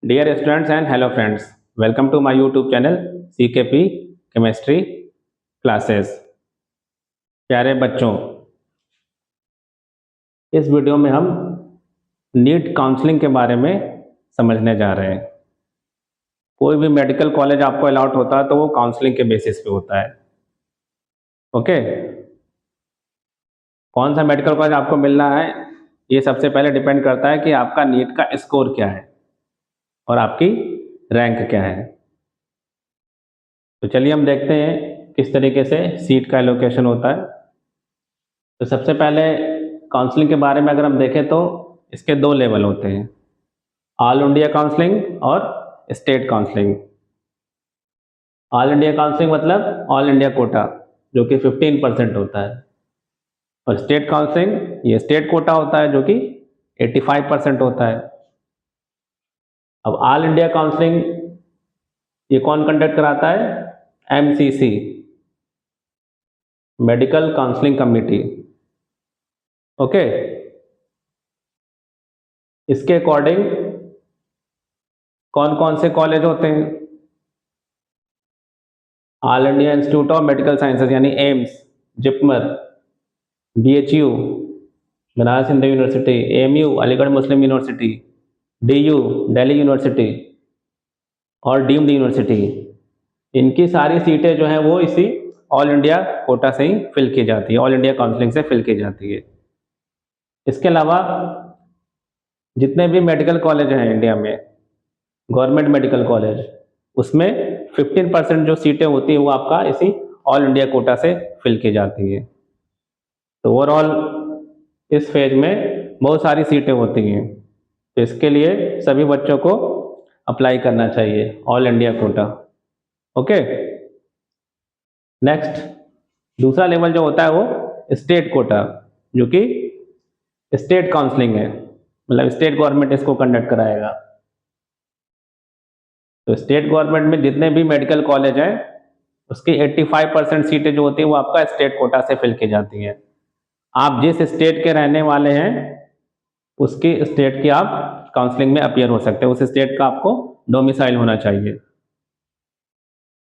Dear students and hello friends, welcome to my YouTube channel CKP Chemistry Classes। प्यारे बच्चों, इस video में हम नीट काउंसलिंग के बारे में समझने जा रहे हैं। कोई भी मेडिकल कॉलेज आपको अलॉट होता है तो वो काउंसलिंग के बेसिस पे होता है। ओके, कौन सा मेडिकल कॉलेज आपको मिलना है ये सबसे पहले डिपेंड करता है कि आपका नीट का स्कोर क्या है और आपकी रैंक क्या है। तो चलिए हम देखते हैं किस तरीके से सीट का एलोकेशन होता है। तो सबसे पहले काउंसलिंग के बारे में अगर हम देखें तो इसके दो लेवल होते हैं, ऑल इंडिया काउंसलिंग और state counselling. All India counselling मतलब ऑल इंडिया कोटा जो कि 15% होता है, और स्टेट काउंसलिंग ये स्टेट कोटा होता है जो कि 85% होता है। अब ऑल इंडिया काउंसलिंग ये कौन कंडक्ट कराता है? MCC, medical counselling committee. Okay, इसके अकॉर्डिंग कौन कौन से कॉलेज होते हैं? All India Institute of Medical Sciences यानी AIIMS, JIPMER, BHU Banaras Hindu University, AMU Aligarh Muslim University, DU Delhi University और डीम्ड यूनिवर्सिटी, इनकी सारी सीटें जो हैं वो इसी ऑल इंडिया कोटा से ही फिल की जाती है, ऑल इंडिया काउंसलिंग से फिल की जाती है। इसके अलावा जितने भी मेडिकल कॉलेज हैं इंडिया में, गवर्नमेंट मेडिकल कॉलेज, उसमें 15% जो सीटें होती हैं वो आपका इसी ऑल इंडिया कोटा से फिल की जाती है। तो ओवरऑल इस फेज में बहुत सारी सीटें होती हैं, तो इसके लिए सभी बच्चों को अप्लाई करना चाहिए all India quota. Okay, next दूसरा लेवल जो होता है वो स्टेट कोटा, जो कि स्टेट काउंसलिंग है, मतलब स्टेट गवर्नमेंट इसको कंडक्ट कराएगा। तो स्टेट गवर्नमेंट में जितने भी मेडिकल कॉलेज हैं उसकी 85% सीटें जो होती हैं वो आपका स्टेट कोटा से फिल की जाती हैं। आप जिस स्टेट के रहने वाले हैं उसकी स्टेट की आप काउंसलिंग में अपीयर हो सकते हैं, उस स्टेट का आपको डोमिसाइल होना चाहिए।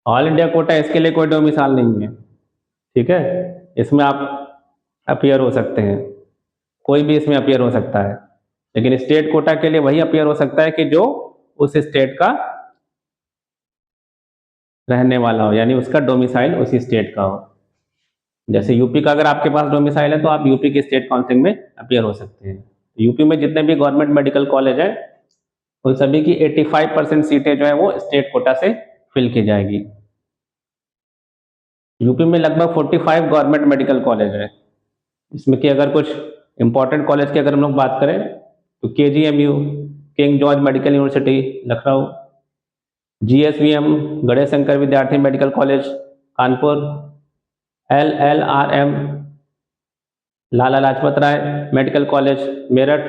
ऑल इंडिया कोटा इसके लिए कोई डोमिसाइल नहीं है, ठीक है, इसमें आप अपीयर हो सकते हैं, कोई भी इसमें अपीयर हो सकता है, लेकिन स्टेट कोटा के लिए वही अपीयर हो सकता है कि जो उस स्टेट का रहने वाला हो, यानी उसका डोमिसाइल उसी स्टेट का हो। जैसे यूपी का अगर आपके पास डोमिसाइल है तो आप यूपी की स्टेट काउंसलिंग में अपीयर हो सकते हैं। यूपी में जितने भी गवर्नमेंट मेडिकल कॉलेज हैं उन सभी की 85% सीटें जो है वो स्टेट कोटा से फिल की जाएगी। यूपी में लगभग 45 गवर्नमेंट मेडिकल कॉलेज है, इसमें कि अगर कुछ इंपॉर्टेंट कॉलेज की अगर हम लोग बात करें तो KGMU King George Medical University Lucknow, GSVM Ganesh Shankar Vidyarthi Medical College Kanpur, LLRM Lala Lajpat Rai Medical College Meerut,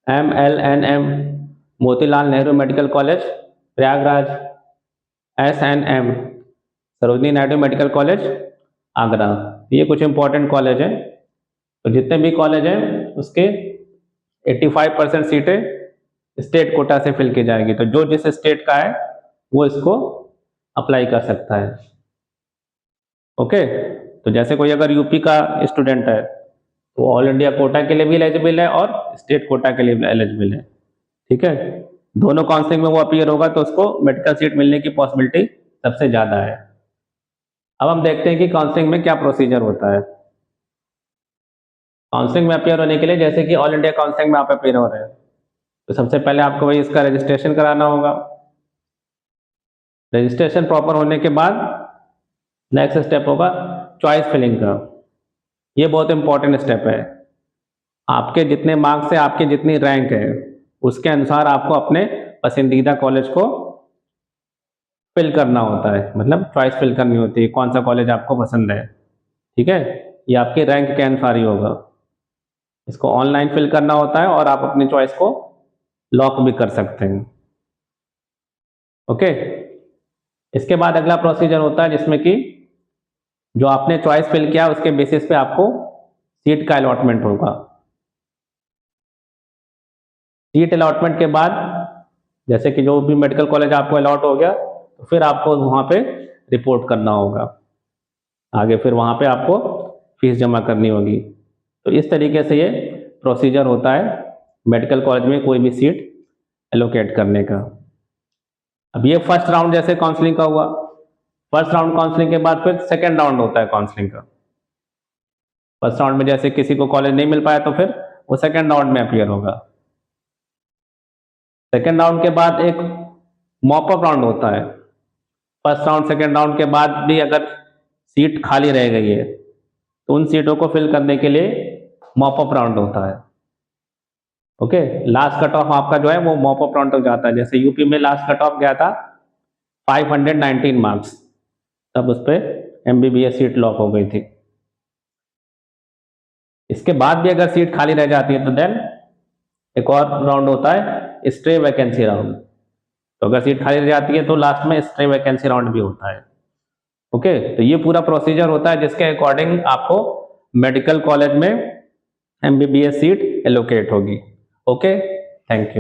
MLNM Motilal Nehru Medical College Prayagraj, SNM Sarojini Naidu Medical College Agra. ये कुछ इंपॉर्टेंट कॉलेज हैं। तो जितने भी कॉलेज हैं उसके 85% सीटें स्टेट कोटा से फिल की जाएगी, तो जो जिस स्टेट का है वो इसको अप्लाई कर सकता है। ओके, तो जैसे कोई अगर यूपी का स्टूडेंट है तो ऑल इंडिया कोटा के लिए भी एलिजिबल है और स्टेट कोटा के लिए भी एलिजिबल है, ठीक है, दोनों काउंसलिंग में वो अपीयर होगा तो उसको मेडिकल सीट मिलने की पॉसिबिलिटी सबसे ज़्यादा है। अब हम देखते हैं कि काउंसलिंग में क्या प्रोसीजर होता है। काउंसलिंग में अपीयर होने के लिए, जैसे कि ऑल इंडिया काउंसलिंग में आप अपीयर हो रहे हैं, तो सबसे पहले आपको वही इसका रजिस्ट्रेशन कराना होगा। रजिस्ट्रेशन प्रॉपर होने के बाद नेक्स्ट स्टेप होगा चॉइस फिलिंग का। ये बहुत इंपॉर्टेंट स्टेप है। आपके जितने मार्क्स है, आपकी जितनी रैंक है, उसके अनुसार आपको अपने पसंदीदा कॉलेज को फिल करना होता है, मतलब चॉइस फिल करनी होती है, कौन सा कॉलेज आपको पसंद है, ठीक है, ये आपकी रैंक के अनुसार ही होगा। इसको ऑनलाइन फिल करना होता है और आप अपनी चॉइस को लॉक भी कर सकते हैं। ओके, इसके बाद अगला प्रोसीजर होता है जिसमें कि जो आपने चॉइस फिल किया उसके बेसिस पे आपको सीट का अलॉटमेंट होगा। सीट अलॉटमेंट के बाद जैसे कि जो भी मेडिकल कॉलेज आपको अलॉट हो गया तो फिर आपको वहाँ पे रिपोर्ट करना होगा, आगे फिर वहाँ पे आपको फीस जमा करनी होगी। तो इस तरीके से ये प्रोसीजर होता है मेडिकल कॉलेज में कोई भी सीट एलोकेट करने का। अब ये फर्स्ट राउंड जैसे काउंसलिंग का हुआ, फर्स्ट राउंड काउंसलिंग के बाद फिर सेकेंड राउंड होता है काउंसलिंग का। फर्स्ट राउंड में जैसे किसी को कॉलेज नहीं मिल पाया तो फिर वो सेकेंड राउंड में अपीयर होगा। सेकेंड राउंड के बाद एक मॉपअप राउंड होता है। फर्स्ट राउंड सेकेंड राउंड के बाद भी अगर सीट खाली रह गई है तो उन सीटों को फिल करने के लिए मॉपअप राउंड होता है। ओके, लास्ट कट ऑफ आपका जो है वो मॉपअप राउंड तक जाता है। जैसे यूपी में लास्ट कट ऑफ गया था 519 मार्क्स, तब उस पर MBBS सीट लॉक हो गई थी। इसके बाद भी अगर सीट खाली रह जाती है तो देन एक और राउंड होता है स्टे वैकेंसी राउंड। तो अगर सीट खाली रह जाती है तो लास्ट में स्टे वैकेंसी राउंड भी होता है। ओके, तो ये पूरा प्रोसीजर होता है जिसके अकॉर्डिंग आपको मेडिकल कॉलेज में MBBS सीट एलोकेट होगी। Okay, thank you.